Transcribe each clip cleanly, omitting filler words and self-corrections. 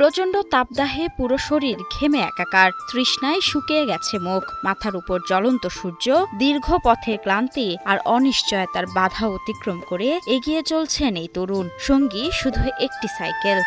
প্রচণ্ড তাপদাহে পুরো শরীর ঘেমে একাকার, তৃষ্ণায় শুকিয়ে গেছে মুখ, মাথার উপর জ্বলন্ত সূর্য, দীর্ঘ পথের ক্লান্তি আর অনিশ্চয়তার বাধা অতিক্রম করে এগিয়ে চলছেন এই তরুণ। সঙ্গী শুধু একটি সাইকেল।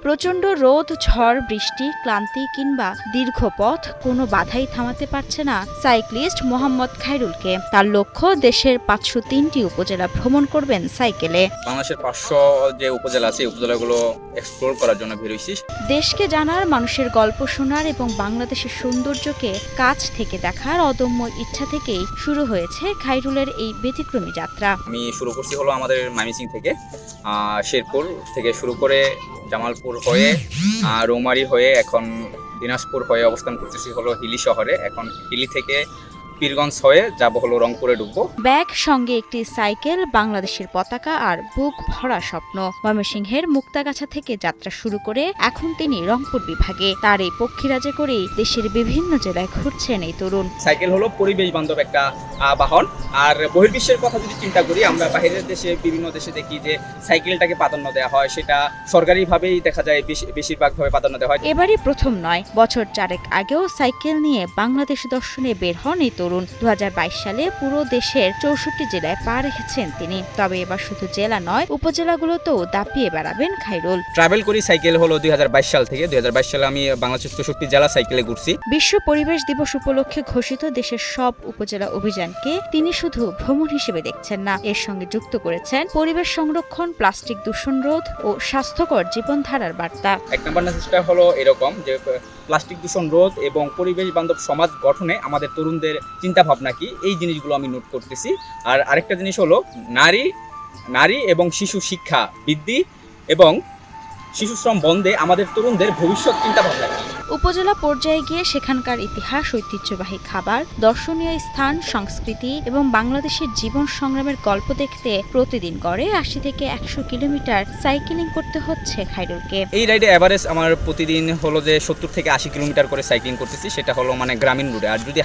প্রচণ্ড রোদ, ঝড়, বৃষ্টি, ক্লান্তি কিংবা দীর্ঘ পথ কোনো বাধাই থামাতে পারছে না সাইক্লিস্ট মোহাম্মদ খায়রুলকে। তার লক্ষ্য দেশের 503টি উপজেলা ভ্রমণ করবেন সাইকেলে। বাংলাদেশের 500 যে উপজেলা আছে, উপজেলাগুলো এক্সপ্লোর করার জন্য বের হইছি। দেশকে জানার, মানুষের গল্প শোনার এবং বাংলাদেশের সৌন্দর্যকে কাছ থেকে দেখার অদম্য ইচ্ছা থেকেই শুরু হয়েছে খায়রুলের এই ব্যতিক্রমী যাত্রা। আমি শুরু করছি হলো আমাদের ময়মনসিংহ থেকে, শেরপুর থেকে শুরু করে জামালপুর হয়ে রৌমারী হয়ে এখন দিনাজপুর হয়ে অবস্থান করতেছি হলো হিলি শহরে। এখন হিলি থেকে পীরগঞ্জ হয়ে যাব হলো রংপুরে ঢুকবো। ব্যাগ, সঙ্গে একটি সাইকেল, বাংলাদেশের পতাকা আর বুক ভরা স্বপ্ন। ময়মনসিংহের মুক্তাগাছা থেকে যাত্রা শুরু করে এখন তিনি রংপুর বিভাগে। তার এই পক্ষীরাজে করেই দেশের বিভিন্ন জেলায় ঘুরছেন এই তরুণ। সাইকেল হলো পরিবেশ বান্ধব একটা বাহন। আর বহির্বিশ্বের কথা যদি চিন্তা করি, আমরা বাইরের দেশে বিভিন্ন দেশে দেখি যে সাইকেলটাকে প্রাধান্য দেওয়া হয়, সেটা সরকারিভাবেই দেখা যায় বেশিরভাগভাবে প্রাধান্য দেওয়া হয়। এবারই প্রথম নয়, বছর 4 আগেও সাইকেল নিয়ে বাংলাদেশ দর্শনে বের হন এই তরুণ। 2022 সালে পুরো দেশের 64 জেলায় পা রেখেছেন তিনি। তবে এবার শুধু জেলা নয়, উপজেলাগুলোতেও দাপিয়ে বেড়াবেন খায়রুল। ট্রাভেল করি সাইকেল হলো 2022 সাল থেকে। 2022 সালে আমি বাংলাদেশের 64 জেলা সাইকেলে ঘুরছি। বিশ্ব পরিবেশ দিবস উপলক্ষে ঘোষিত দেশের সব উপজেলা অভিযানকে তিনি শুধু ভ্রমণ হিসেবে দেখছেন না, এর সঙ্গে যুক্ত করেছেন পরিবেশ সংরক্ষণ, প্লাস্টিক দূষণ রোধ ও স্বাস্থ্যকর জীবনধারার বার্তা। এক নম্বর মেসেজটা হলো এরকম যে প্লাস্টিক দূষণ রোধ এবং পরিবেশ বান্ধব সমাজ গঠনে আমাদের তরুণদের চিন্তা ভাবনা কি, এই জিনিসগুলো আমি নোট করতেছি। আর আরেকটা জিনিস হলো নারী এবং শিশু শিক্ষা বৃদ্ধি এবং শিশু শ্রম বন্ধে আমাদের তরুণদের ভবিষ্যৎ চিন্তা ভাবনা কি। উপজেলা পর্যায়ে গিয়ে সেখানকার ইতিহাস, ঐতিহ্যবাহী খাবার, দর্শনীয় স্থান, সংস্কৃতি এবং বাংলাদেশের জীবন সংগ্রামের গল্প দেখতে প্রতিদিন গড়ে 80 থেকে 100 কিলোমিটার সাইকেলিং করতে হচ্ছে খায়রুলকে। এই রাইডে এভারেজ আমার প্রতিদিন হলো যে 70 থেকে 80 কিলোমিটার করে সাইক্লিং করতেছি। সেটা হলো মানে গ্রামীণ রুটে। আর যদি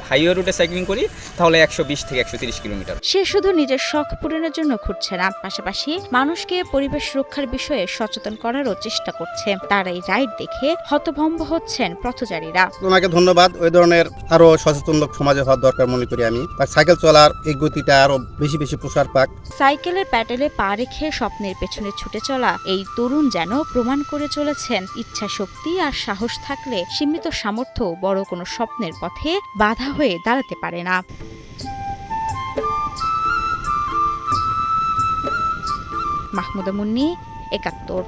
হাইওয়ে রুটে সাইক্লিং করি তাহলে 120 থেকে 130 কিলোমিটার। সে শুধু নিজের শখ পূরণের জন্য ঘুরছে না, পাশাপাশি মানুষকে পরিবেশ রক্ষার বিষয়ে সচেতন করারও চেষ্টা করছে। তার এই রাইড দেখে হতভম্ব হচ্ছেন পথচারীরা। ওনাকে ধন্যবাদ। ওই ধরনের আরো সচেতন লোক সমাজে হওয়ার দরকার মনে করি আমি। তার সাইকেল চলার এই গতিটা আরো বেশি প্রসার পাক। সাইকেলের প্যাডেলে পা রেখে স্বপ্নের পেছনে ছুটে চলা এই তরুণ যেন প্রমাণ করে চলেছেন, ইচ্ছা শক্তি আর সাহস থাকলে সীমিত সামর্থ্য বড় কোনো স্বপ্নের পথে বাধা হয়ে দাঁড়াতে পারে না। মাহমুদা মুন্নি, 71।